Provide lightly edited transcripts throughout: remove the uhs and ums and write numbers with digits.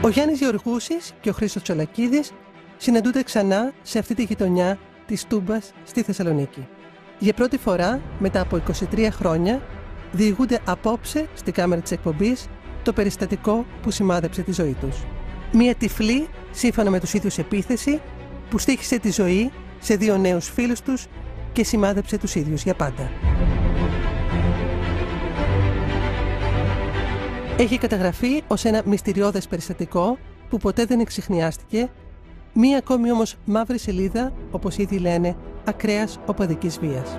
Ο Γιάννης Γεωργούσης και ο Χρήστος Τσολακίδης συναντούνται ξανά σε αυτή τη γειτονιά της Τούμπας στη Θεσσαλονίκη. Για πρώτη φορά, μετά από 23 χρόνια, διηγούνται απόψε στη κάμερα της εκπομπής το περιστατικό που σημάδεψε τη ζωή τους. Μία τυφλή, σύμφωνα με τους ίδιους επίθεση, που στοίχησε τη ζωή σε δύο νέους φίλους τους και σημάδεψε τους ίδιους για πάντα. Έχει καταγραφεί ως ένα μυστηριώδες περιστατικό που ποτέ δεν εξιχνιάστηκε, μία ακόμη όμως μαύρη σελίδα, όπως ήδη λένε, ακραίας οπαδικής βίας.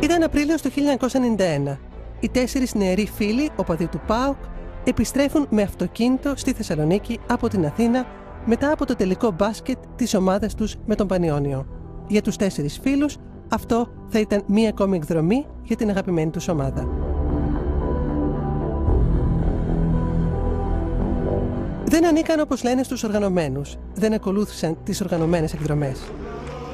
Ήταν Απρίλιος του 1991. Οι 4 νεαροί φίλοι, οπαδοί του ΠΑΟΚ, επιστρέφουν με αυτοκίνητο στη Θεσσαλονίκη από την Αθήνα μετά από το τελικό μπάσκετ της ομάδας τους με τον Πανιώνιο. Για τους 4 φίλους, αυτό θα ήταν μία ακόμη εκδρομή για την αγαπημένη τους ομάδα. Δεν ανήκαν, όπως λένε, στους οργανωμένους. Δεν ακολούθησαν τις οργανωμένες εκδρομές.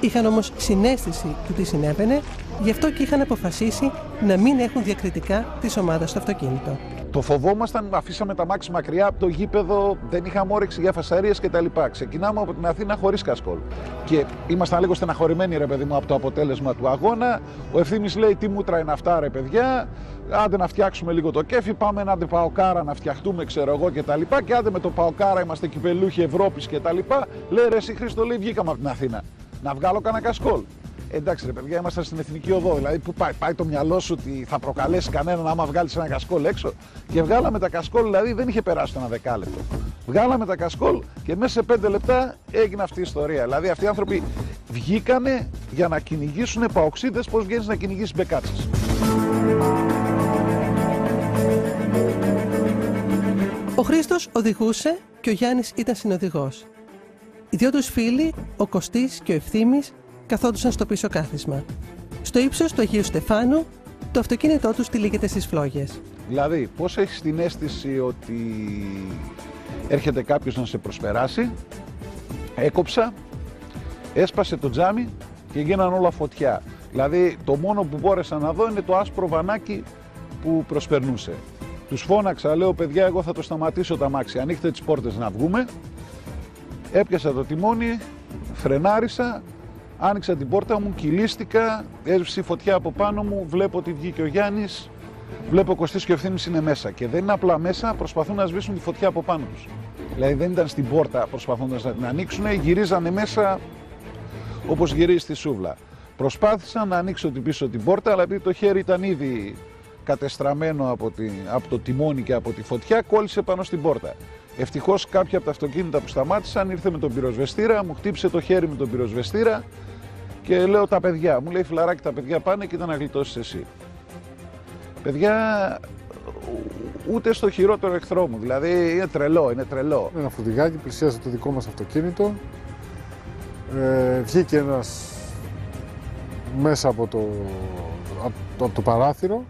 Είχαν όμως συναίσθηση του τι συνέβαινε, γι' αυτό και είχαν αποφασίσει να μην έχουν διακριτικά της ομάδας στο αυτοκίνητο. Το φοβόμασταν, αφήσαμε τα μάξι μακριά από το γήπεδο, δεν είχαμε όρεξη για φασαρίες κτλ. Ξεκινάμε από την Αθήνα χωρίς κασκόλ. Και ήμασταν λίγο στεναχωρημένοι, ρε παιδί μου, από το αποτέλεσμα του αγώνα. Ο Ευθύμης λέει: τι μούτρα είναι αυτά, ρε παιδιά. Άντε να φτιάξουμε λίγο το κέφι. Πάμε να άντε Παοκάρα να φτιαχτούμε, ξέρω εγώ κτλ. Και άντε με το Παοκάρα είμαστε κυπελούχοι Ευρώπης κτλ. Λέει: ρε, εσύ Χρήστο, λέει, βγήκαμε από την Αθήνα. Να βγάλω κανένα κασκόλ. Εντάξει, ρε παιδιά, είμαστε στην Εθνική Οδό. Δηλαδή, πού πάει το μυαλό σου ότι θα προκαλέσει κανέναν άμα βγάλει ένα κασκόλ έξω. Και βγάλαμε τα κασκόλ, δηλαδή δεν είχε περάσει το ένα δεκάλεπτο. Βγάλαμε τα κασκόλ και μέσα σε 5 λεπτά έγινε αυτή η ιστορία. Δηλαδή, αυτοί οι άνθρωποι βγήκανε για να κυνηγήσουν παοξίδες. Πώς βγαίνεις να κυνηγήσεις μπεκάτσες. Ο Χρήστος οδηγούσε και ο Γιάννης ήταν συνοδηγός. Οι δυο τους φίλοι, ο Κωστής και ο Ευθύμης, καθόντουσαν στο πίσω κάθισμα. Στο ύψος του Αγίου Στεφάνου, το αυτοκίνητό τους τυλίγεται στις φλόγες. Δηλαδή, πώς έχεις την αίσθηση ότι έρχεται κάποιος να σε προσπεράσει, έκοψα, έσπασε το τζάμι και γίνανε όλα φωτιά. Δηλαδή, το μόνο που μπόρεσα να δω είναι το άσπρο βανάκι που προσπερνούσε. Τους φώναξα, λέω: παιδιά, εγώ θα το σταματήσω το αμάξι, ανοίχτε τις πόρτες να βγούμε. Έπιασα το τιμόνι, φρενάρισα, άνοιξα την πόρτα μου, κυλίστηκα, έσβησε η φωτιά από πάνω μου, βλέπω ότι βγήκε ο Γιάννης, βλέπω ο Κωστής και ο Ευθύμης είναι μέσα. Και δεν είναι απλά μέσα, προσπαθούν να σβήσουν τη φωτιά από πάνω τους. Δηλαδή δεν ήταν στην πόρτα προσπαθώντας να την ανοίξουν, γυρίζανε μέσα όπως γυρίζει στη σούβλα. Προσπάθησα να ανοίξω την πίσω την πόρτα, αλλά επειδή το χέρι ήταν ήδη κατεστραμμένο από το τιμόνι και από τη φωτιά, κόλλησε πάνω στην πόρτα. Ευτυχώς κάποια από τα αυτοκίνητα που σταμάτησαν ήρθε με τον πυροσβεστήρα, μου χτύπησε το χέρι με τον πυροσβεστήρα και λέω: τα παιδιά. Μου λέει: φιλαράκι, τα παιδιά πάνε και ήταν να γλιτώσεις εσύ. Παιδιά, ούτε στο χειρότερο εχθρό μου. Δηλαδή είναι τρελό, είναι τρελό. Ένα φορτηγάκι πλησίασε το δικό μας αυτοκίνητο. Βγήκε ένας μέσα από το παράθυρο,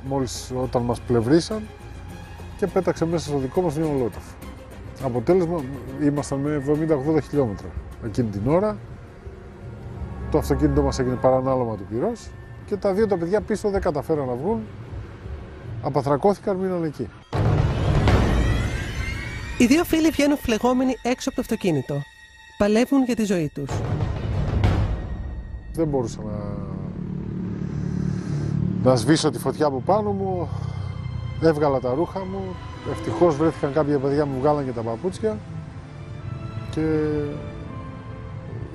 μόλις όταν μας πλευρίσαν, και πέταξε μέσα στο δικό μας μια μολότοφ. Αποτέλεσμα, ήμασταν με 70-80 χιλιόμετρα εκείνη την ώρα. Το αυτοκίνητο μας έγινε παρανάλωμα του πυρός και τα δύο τα παιδιά πίσω δεν καταφέραν να βγουν. Απαθρακώθηκαν, μείναν εκεί. Οι δύο φίλοι βγαίνουν φλεγόμενοι έξω από το αυτοκίνητο. Παλεύουν για τη ζωή τους. Δεν μπορούσα να σβήσω τη φωτιά από πάνω μου. Έβγαλα τα ρούχα μου. Ευτυχώς βρέθηκαν κάποια παιδιά μου, βγάλαν και τα παπούτσια. Και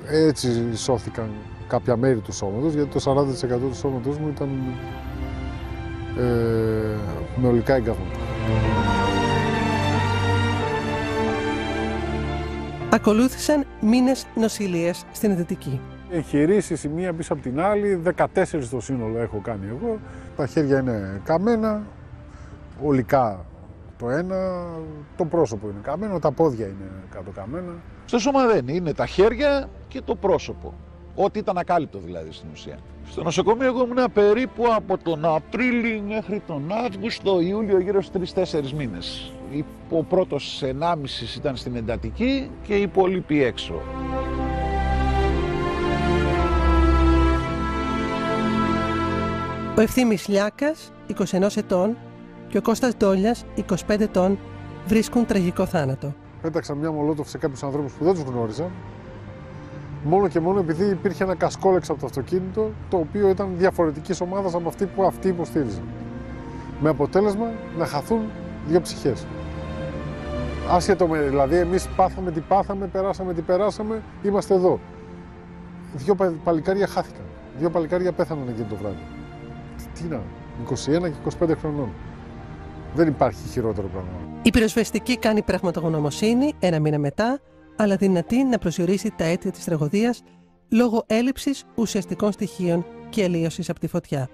έτσι σώθηκαν κάποια μέρη του σώματος, γιατί το 40% του σώματος μου ήταν με ολικά εγκάβματα. Ακολούθησαν μήνες νοσηλείας στην εντατική. Εγχειρήσεις η μία πίσω από την άλλη, 14 στο σύνολο έχω κάνει εγώ. Τα χέρια είναι καμένα, ολικά το ένα, το πρόσωπο είναι καμένο, τα πόδια είναι κάτω καμένα. Στο σώμα δεν είναι τα χέρια και το πρόσωπο. Ό,τι ήταν ακάλυπτο δηλαδή στην ουσία. Στο νοσοκομείο εγώ ήμουν περίπου από τον Απρίλιο μέχρι τον Αύγουστο, Ιούλιο, γύρω στους 3-4 μήνες. Ο πρώτος 1,5 ήταν στην εντατική και οι υπόλοιποι έξω. Ο Ευθύμης Λιάκας, 21 ετών, και ο Κώστας Ντόλιας, 25 ετών, βρίσκουν τραγικό θάνατο. Πέταξα μια μολότοφ σε κάποιους ανθρώπους που δεν τους γνώριζα, μόνο και μόνο επειδή υπήρχε ένα κασκόλεξ από το αυτοκίνητο, το οποίο ήταν διαφορετικής ομάδας από αυτή που αυτοί υποστήριζαν. Με αποτέλεσμα να χαθούν 2 ψυχές. Άσχετο με, δηλαδή, εμείς πάθαμε τι πάθαμε, περάσαμε τι περάσαμε, είμαστε εδώ. 2 παλικάρια χάθηκαν. 2 παλικάρια πέθαναν εκείνο το βράδυ. Τι να, 21 και 25 χρονών. Δεν υπάρχει χειρότερο πράγμα. Η πυροσβεστική κάνει πραγματογνωμοσύνη 1 μήνα μετά, αλλά δυνατή να προσδιορίσει τα αίτια της τραγωδίας λόγω έλλειψης ουσιαστικών στοιχείων και αλλίωσης από τη φωτιά.